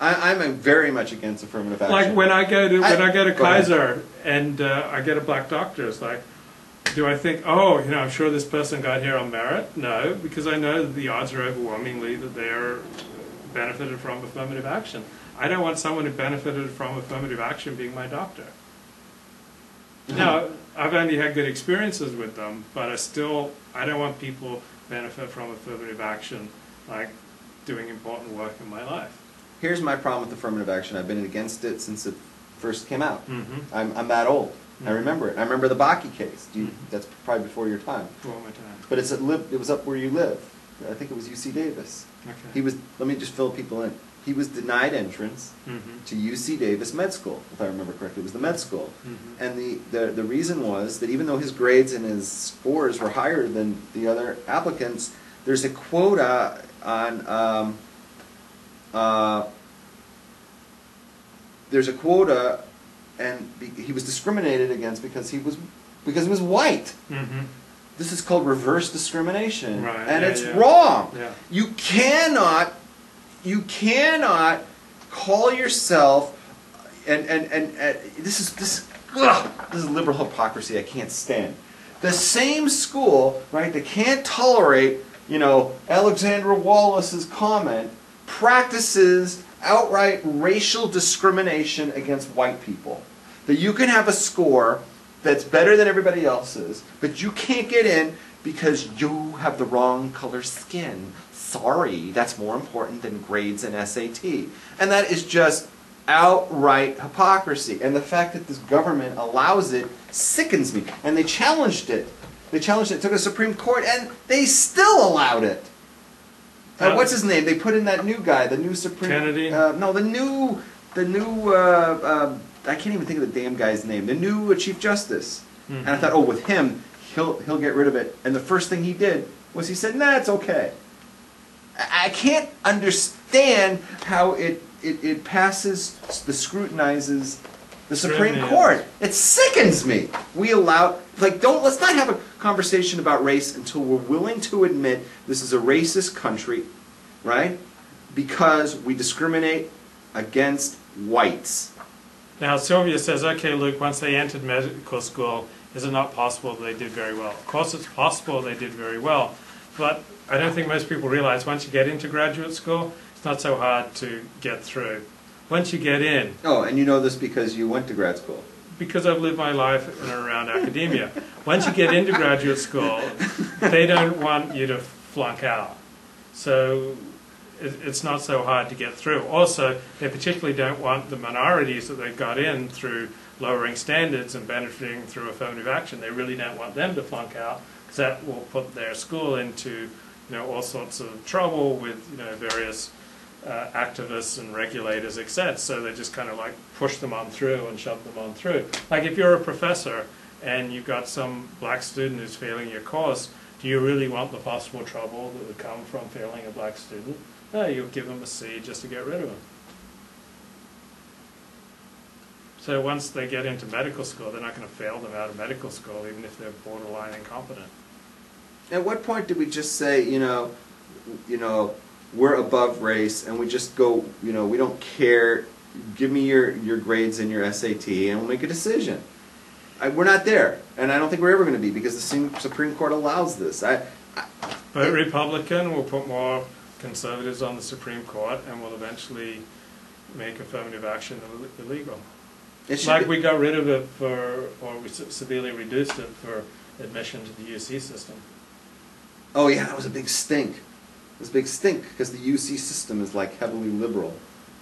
I'm very much against affirmative action. Like when I go to Kaiser and I get a black doctor, it's like, do I think, oh, I'm sure this person got here on merit? No, because I know that the odds are overwhelmingly that they're benefited from affirmative action. I don't want someone who benefited from affirmative action being my doctor. Now, I've only had good experiences with them, but I don't want people benefit from affirmative action, like doing important work in my life. Here's my problem with affirmative action. I've been against it since it first came out. I'm that old. I remember it. I remember the Bakke case. That's probably before your time. Before my time. But it was up where you live. I think it was UC Davis. Okay. Let me just fill people in. He was denied entrance to UC Davis Med School, if I remember correctly. It was the med school. And the reason was that even though his grades and his scores were higher than the other applicants, there's a quota on and he was discriminated against because he was white. This is called reverse discrimination, and it's wrong. You cannot call yourself and this is liberal hypocrisy I can't stand. The same school, right, that can't tolerate, Alexandra Wallace's comment, practices outright racial discrimination against white people. That you can have a score that's better than everybody else's, but you can't get in because you have the wrong color skin. Sorry, that's more important than grades and SAT. And that is just outright hypocrisy. And the fact that this government allows it sickens me. And they challenged it. They challenged it, took it to the Supreme Court, and they still allowed it. What's his name? They put in that new guy, the new Supreme... Kennedy? No, the new I can't even think of the damn guy's name. The new Chief Justice. And I thought, oh, with him, he'll get rid of it. And the first thing he did was he said, nah, it's okay. I can't understand how it passes, scrutinizes the Supreme Court. It sickens me. Let's not have a conversation about race until we're willing to admit this is a racist country, right? Because we discriminate against whites. Now, Sylvia says, okay, Luke, once they entered medical school, is it not possible they did very well? Of course it's possible they did very well, but I don't think most people realize once you get into graduate school, it's not so hard to get through. Once you get in... Oh, and you know this because you went to grad school. Because I've lived my life in and around academia. Once you get into graduate school, they don't want you to flunk out. So it's not so hard to get through. Also, they particularly don't want the minorities that they got in through lowering standards and benefiting through affirmative action. They really don't want them to flunk out, because that will put their school into all sorts of trouble with various activists and regulators, etc. So they just kind of like push them on through and shove them on through. Like if you're a professor and you've got some black student who's failing your course, do you really want the possible trouble that would come from failing a black student? No, you'll give them a C just to get rid of them. So once they get into medical school, they're not going to fail them out of medical school, even if they're borderline incompetent. At what point did we just say, we're above race, and we just go, we don't care, give me your grades and your SAT, and we'll make a decision? We're not there, and I don't think we're ever going to be, because the Supreme Court allows this. But Republican will put more conservatives on the Supreme Court, and will eventually make affirmative action illegal. Like we got rid of it or we severely reduced it for admission to the UC system. Oh yeah, that was a big stink. It was a big stink because the UC system is like heavily liberal,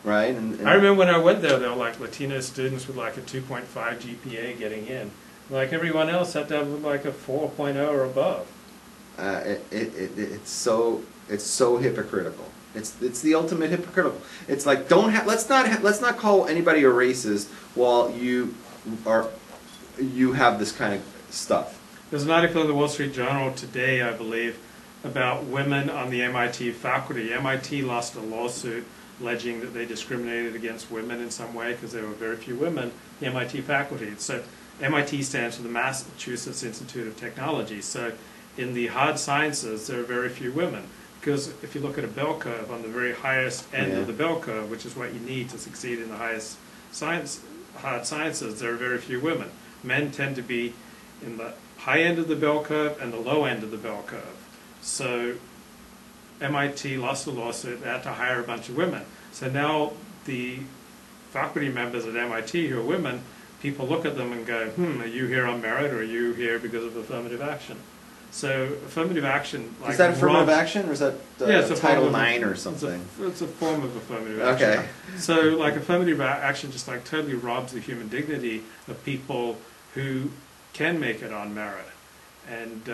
right? And I remember when I went there were like Latino students with like a 2.5 GPA getting in. Like everyone else had to have like a 4.0 or above. It's so hypocritical. It's the ultimate hypocritical. It's like let's not call anybody a racist while you have this kind of stuff. There's an article in the Wall Street Journal today, I believe, about women on the MIT faculty. MIT lost a lawsuit alleging that they discriminated against women in some way because there were very few women in the MIT faculty. So MIT stands for the Massachusetts Institute of Technology. So in the hard sciences, there are very few women. Because if you look at a bell curve, on the very highest end Yeah. of the bell curve, which is what you need to succeed in the highest hard sciences, there are very few women. Men tend to be in the high end of the bell curve and the low end of the bell curve. So MIT lost a lawsuit, they had to hire a bunch of women. So now the faculty members at MIT who are women, people look at them and go, are you here on merit or are you here because of affirmative action? So affirmative action, like, is that affirmative action, or is that it's a Title form of- IX or something? It's a form of affirmative action. Okay. So like affirmative action just like totally robs the human dignity of people who can make it on merit. And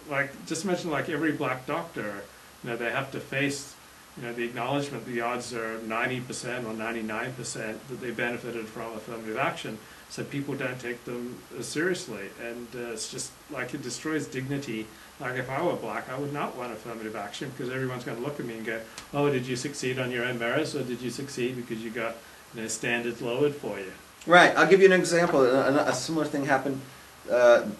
like, just imagine like every black doctor, they have to face the acknowledgement the odds are 90% or 99% that they benefited from affirmative action, so people don't take them seriously. And it's just like it destroys dignity. Like if I were black, I would not want affirmative action because everyone's going to look at me and go, oh, did you succeed on your own merits, or did you succeed because you got standards lowered for you? Right. I'll give you an example. A similar thing happened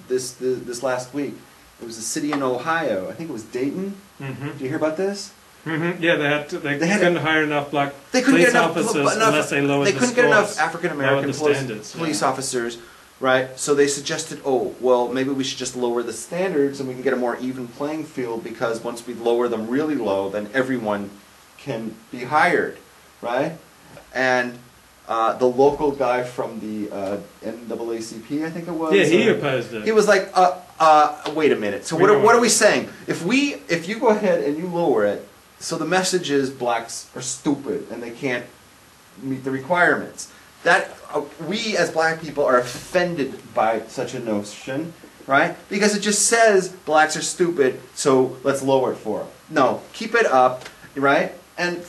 this last week. It was a city in Ohio. I think it was Dayton. Mm-hmm. Did you hear about this? Mm-hmm. Yeah, they couldn't hire enough black police officers unless they lowered the They couldn't get enough scores, African American police officers, right? So they suggested, oh, well, maybe we should just lower the standards and we can get a more even playing field, because once we lower them really low, then everyone can be hired, right? And the local guy from the NAACP, I think it was. Yeah, he opposed it. He was like, wait a minute. So what are we saying? If you go ahead and you lower it, so the message is blacks are stupid and they can't meet the requirements. That we as black people are offended by such a notion, right? Because it just says blacks are stupid, so let's lower it for them. No, keep it up, right? And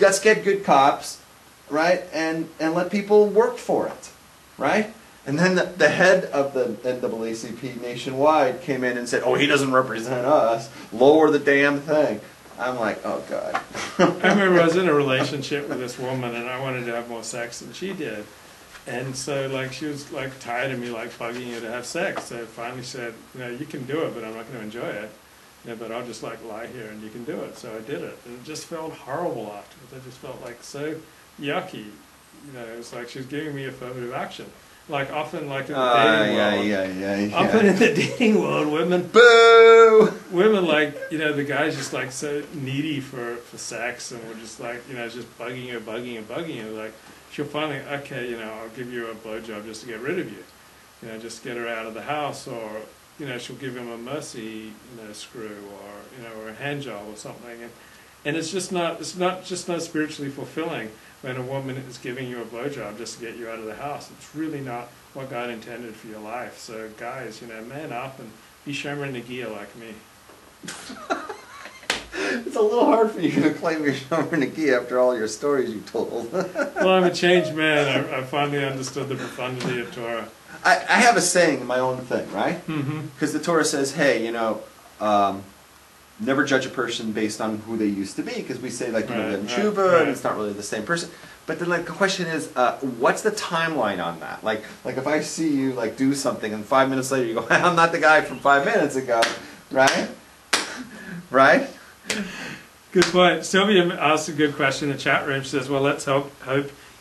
let's get good cops, right? And let people work for it, right? And then the head of the NAACP nationwide came in and said, oh, he doesn't represent us. Lower the damn thing. I'm like, oh, God. I remember I was in a relationship with this woman, and I wanted to have more sex than she did. And so, like, she was, like, tired of me, like, bugging her to have sex. So finally said, you can do it, but I'm not going to enjoy it. But I'll just, like, lie here and you can do it. So I did it. And it just felt horrible afterwards. I just felt, like, so yucky. It was like she was giving me affirmative action. Like often, like in the dating world, often in the dating world, women, like the guy's just like so needy for sex, and we're just like just bugging her. Like she'll finally, okay, I'll give you a blowjob just to get rid of you, just get her out of the house, or she'll give him a mercy, screw, or a hand job or something, and it's not spiritually fulfilling when a woman is giving you a blowjob just to get you out of the house. It's really not what God intended for your life. So guys, man up and be Shomer Nagia like me. It's a little hard for you to claim you're Shomer Nagia after all your stories you told. Well, I'm a changed man. I finally understood the profundity of Torah. I have a saying in my own thing, right? Mm-hmm. Because the Torah says, hey, never judge a person based on who they used to be, because we say like they're in tshuva and it's not really the same person. But then like the question is, what's the timeline on that? Like if I see you like do something and 5 minutes later you go, I'm not the guy from 5 minutes ago, right? Right? Good point. Sylvia asked a good question in the chat room. She says, well, let's hope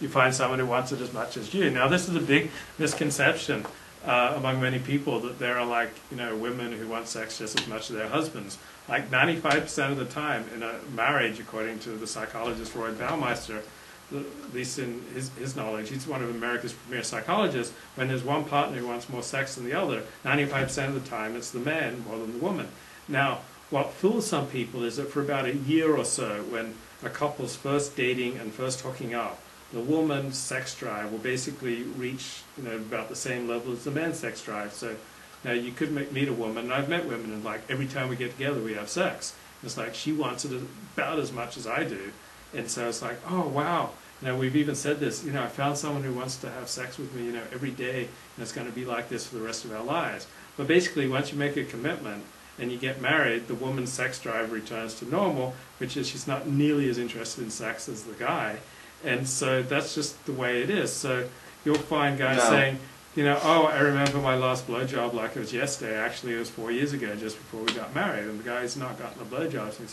you find someone who wants it as much as you. Now, this is a big misconception among many people, that there are like, women who want sex just as much as their husbands. Like 95% of the time in a marriage, according to the psychologist Roy Baumeister, at least in his knowledge, he's one of America's premier psychologists, when there's one partner who wants more sex than the other, 95% of the time it's the man more than the woman. Now, what fools some people is that for about a year or so, when a couple's first dating and first hooking up, the woman's sex drive will basically reach about the same level as the man's sex drive. So now you could meet a woman, and I've met women, and like every time we get together we have sex. It's like she wants it about as much as I do. And so it's like, oh wow. We've even said this, I found someone who wants to have sex with me, every day, and it's going to be like this for the rest of our lives. But basically, once you make a commitment and you get married, the woman's sex drive returns to normal, which is she's not nearly as interested in sex as the guy. And so that's just the way it is. So you'll find guys saying, oh, I remember my last blowjob like it was yesterday. Actually, it was 4 years ago, just before we got married. And the guy's not gotten a blowjob since